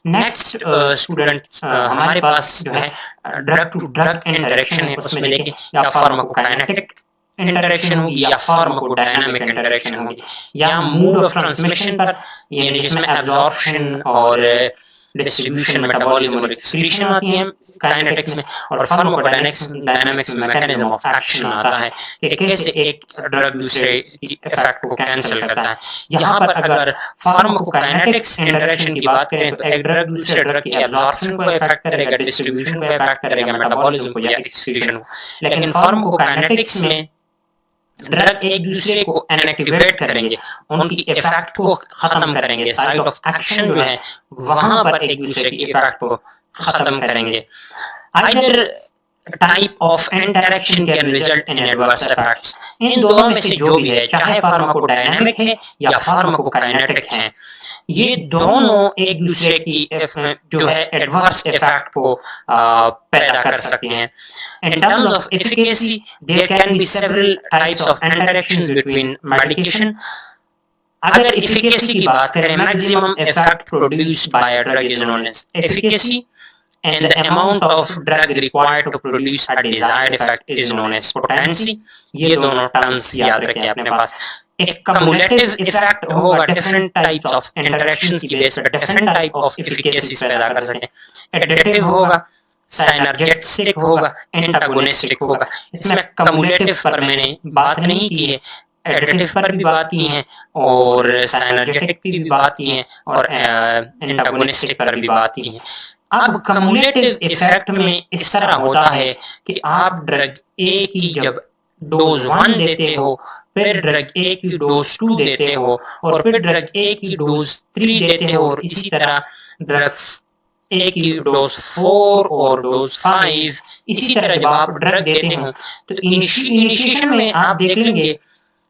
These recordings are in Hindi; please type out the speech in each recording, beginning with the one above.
नेक्स्ट स्टूडेंट हमारे पास जो है ड्रग टू ड्रग इंटरेक्शन है, उसमें देखें या फार्माकोकाइनेटिक इंटरेक्शन होगी या फार्माकोडायनामिक इंटरेक्शन होगी, या मोड ऑफ ट्रांसमिशन पर, यानी जिसमें एब्जॉर्प्शन और डिस्ट्रीब्यूशन, मेटाबॉलिज्म और एक्सक्रीशन आती है काइनेटिक्स में, और फार्माकोडायनामिक्स में मैकेनिज्म ऑफ एक्शन आता है कि कैसे एक ड्रग दूसरे इफेक्ट को कैंसिल करता है। यहाँ पर अगर फार्माकोकाइनेटिक्स इंटरेक्शन की बात करें तो एक ड्रग दूसरे ड्रग की एब्जॉर्प्शन को इफेक्ट करेगा, डिस्ट्रीब्यूशन को इफेक्ट करेगा, मेटाबॉलिज्म को या एक्सक्रीशन को। लेकिन फार्माकोकाइनेटिक्स में ड्रग एक दूसरे को इनएक्टिवेट करेंगे, उनकी इफेक्ट को खत्म करेंगे, साइड ऑफ एक्शन जो है वहां पर एक दूसरे की इफेक्ट को खत्म करेंगे। Either type of interaction can result in adverse effects. इन दोनों में से जो भी है, चाहे फार्माकोडायनामिक है या फार्माकोकाइनेटिक है, ये दोनों एक दूसरे की जो है एडवर्स इफेक्ट को पैदा कर सकते हैं। In terms of efficacy, there can be several types of interactions between medication. अगर efficacy की बात करें, maximum effect produced by a drug is known as efficacy, and the amount of drug required to produce a desired effect is known as potency. ये दोनों terms याद रखें अपने पास। एक cumulative effect होगा different types of interactions की बेस पर different type of efficacy पैदा कर सकें। Additive होगा, साइनर्जेटिक होगा, एंटागोनिस्टिक होगा। इसमें कम्युलेटिव पर मैंने बात नहीं की है, एडिटिव पर भी बात की है और साइनर्जेटिक की भी बात की है और एंटागोनिस्टिक पर भी बात की है। अब कम्युलेटिव इफेक्ट में इस तरह होता है कि आप ड्रग ए की जब डोज 1 देते हो, फिर ड्रग ए की डोज 2 देते हो, और फिर ड्रग ए की डोज 3 देते हो, और इसी तरह ड्रग ए की डोज 4 और डोज 5, इसी तरह जब आप ड्रग देते हो तो इनिशिएशन में आप देख लेंगे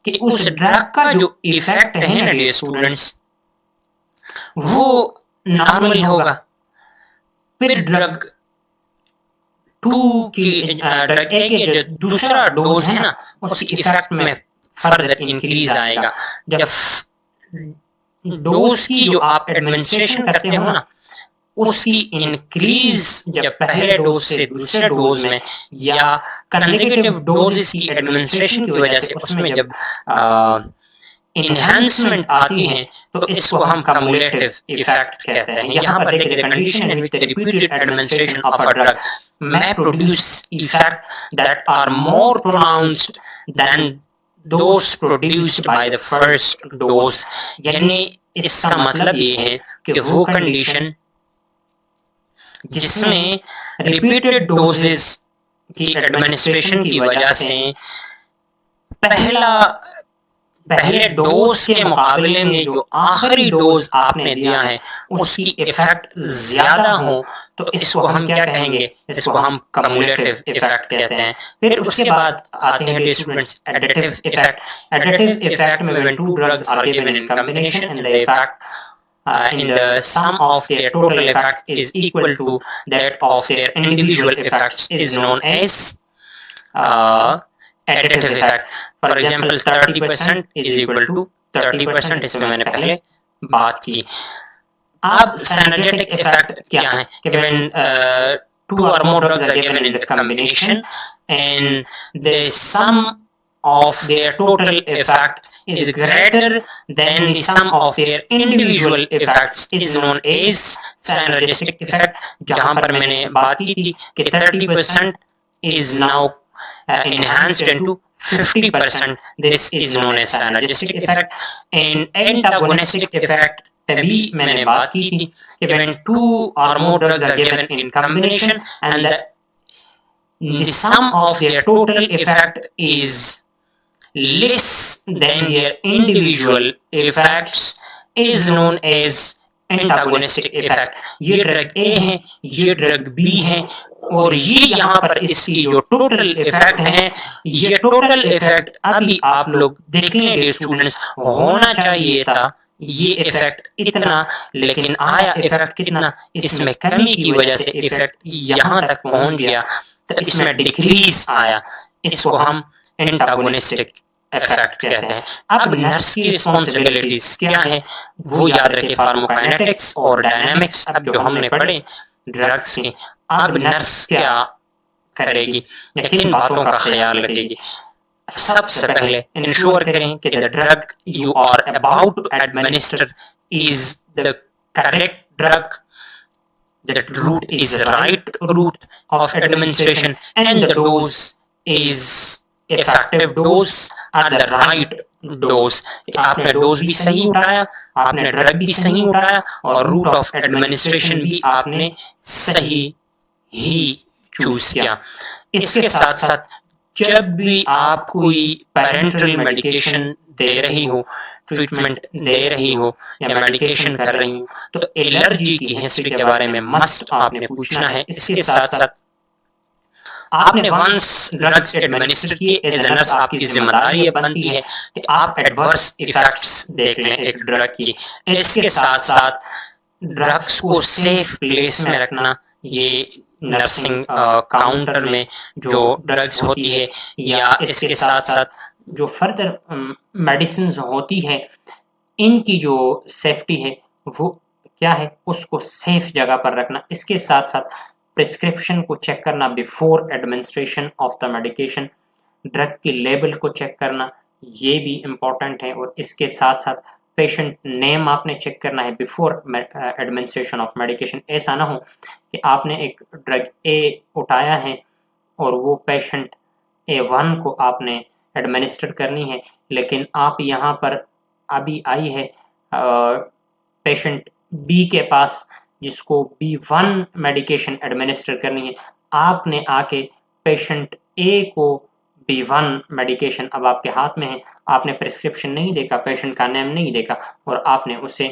कि उस ड्रग का जो इफेक्ट है ना डियर स्टूडेंट्स, वो नॉर्मल होगा। फिर ड्रग 2 की ड्रग ए के जो दूसरा डोज है ना, उसकी इफेक्ट में फर्दर इंक्रीज आएगा। जब डोज की जो आप एडमिनिस्ट्रेशन करते हो ना, उसकी इंक्रीज जब पहले डोज से दूसरे डोज में या कंसेक्यूटिव डोजेस की एडमिनिस्ट्रेशन की वजह से उसमें जब इनहैंसमेंट आती है तो इसको हम कम्युलेटिव इफेक्ट कहते हैं। यहाँ पर देखिए, the condition in which the repeated administration of a drug may produce effect that are more pronounced than those produced by the first dose। यानी इसका मतलब ये है कि वो कंडीशन जिसमें रिपीटेड डोजेस की एडमिनिस्ट्रेशन की वजह से पहले डोज के मुकाबले में जो आखिरी डोज आपने दिया है उसकी इफेक्ट ज्यादा हो, तो इसको हम क्या कहेंगे, इसको हम कम्युलेटिव इफेक्ट कहते हैं। फिर उसके बाद आते हैं students additive effect. Additive effect में when two drugs are given in combination and the effect in the sum of their total effect is equal to that of their individual effects is known as additive effect। For example, 30% is equal to 30%, इसमें मैंने पहले बात की। अब synergetic effect क्या है कि when two or more drugs are given in the combination and the sum of their total effect is greater than the sum of their individual effects is known as synergistic effect। जहां पर मैंने बात की थी कि 30% is now enhanced into 50%, this is known as synergistic effect। and antagonistic effect भी मैंने बात की थी कि when two or more drugs are given in combination and the sum of their total effect is less than their individual effects is known as antagonistic effect। ये ड्रग ए है, ये ड्रग बी है, और ये यहाँ पर इसकी जो टोटल इफेक्ट है, ये टोटल इफेक्ट अभी आप लोग देख लेंगे स्टूडेंट्स, होना चाहिए था ये इफेक्ट इतना, लेकिन आया इफेक्ट कितना, इसमें कमी की वजह से इफेक्ट यहाँ तक पहुंच गया, तो इसमें डिक्रीज आया। इसको हम एंटागोनिस्टिक इफेक्ट कहते हैं। अब नर्स की रिस्पॉन्सिबिलिटीज क्या है वो याद रखे, फार्माकोकाइनेटिक्स और डायनामिक्स अब जो हमने पढ़े ड्रग्स की। अब नर्स क्या करेगी या किन बातों का ख्याल रखेगी? सबसे पहले इंश्योर करें कि the drug you are about to administer is the correct drug, the route is the right route of administration, and the dose is effective dose or the right dose, कि आपने डोज भी सही उठाया, आपने ड्रग भी सही उठाया और रूट ऑफ एडमिनिस्ट्रेशन भी आपने सही ही चूज किया। इसके साथ साथ जब भी आप कोई पेरेंटल मेडिकेशन दे रही हो, ट्रीटमेंट दे रही हो या मेडिकेशन कर रही हो, तो एलर्जी की हिस्ट्री के बारे में मस्ट आपने पूछना है। इसके साथ साथ आपने वंस ड्रग्स एडमिनिस्टर किए, एज नर्स आपकी जिम्मेदारी बनती है कि आप एडवर्स इफेक्ट्स देख लें एक ड्रग की। इसके साथ साथ ड्रग्स को सेफ प्लेस में रखना, ये नर्सिंग काउंटर में जो ड्रग्स होती है या इसके साथ साथ जो फर्दर मेडिसिन होती है, इनकी जो सेफ्टी है वो क्या है, उसको सेफ जगह पर रखना। इसके साथ साथ प्रिस्क्रिप्शन को चेक करना before administration of the medication, drug की लेबल को चेक करना, ये भी इम्पोर्टेंट है। और इसके साथ साथ पेशेंट नेम आपने चेक करना है बिफोर एडमिनिस्ट्रेशन ऑफ मेडिकेशन। ऐसा ना हो कि आपने एक ड्रग ए उठाया है और वो पेशेंट A1 को आपने एडमिनिस्टर करनी है, लेकिन आप यहाँ पर अभी आई है पेशेंट बी के पास जिसको B1 मेडिकेशन एडमिनिस्टर करनी है, आपने आके पेशेंट ए को B1 मेडिकेशन अब आपके हाथ में है, आपने प्रिस्क्रिप्शन नहीं देखा, पेशेंट का नेम नहीं देखा और आपने उसे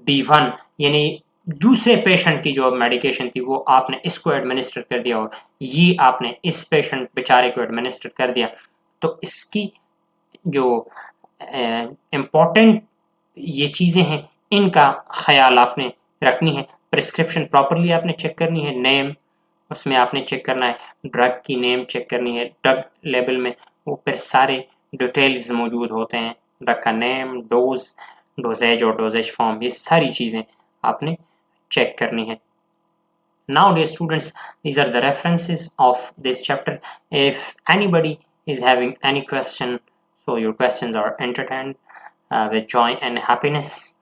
B1 यानी दूसरे पेशेंट की जो मेडिकेशन थी वो आपने इसको एडमिनिस्टर कर दिया और ये आपने इस पेशेंट बेचारे को एडमिनिस्टर कर दिया। तो इसकी जो इम्पोर्टेंट ये चीज़ें हैं, इनका ख्याल आपने रखनी है। प्रिस्क्रिप्शन प्रॉपरली आपने चेक करनी है, नेम उसमें आपने चेक करना है, ड्रग की नेम चेक करनी है, ड्रग लेबल में ऊपर सारे डिटेल्स मौजूद होते हैं, ड्रग का नेम, डोज, डोजेज और डोजेज फॉर्म, ये सारी चीज़ें आपने चेक करनी है। Now dear students, these are the references of this chapter. If anybody is having any question, so your questions are entertained with joy and happiness.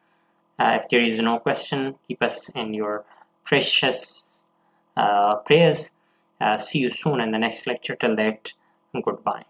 If there is no question, keep us in your precious prayers. See you soon in the next lecture. Till that, goodbye.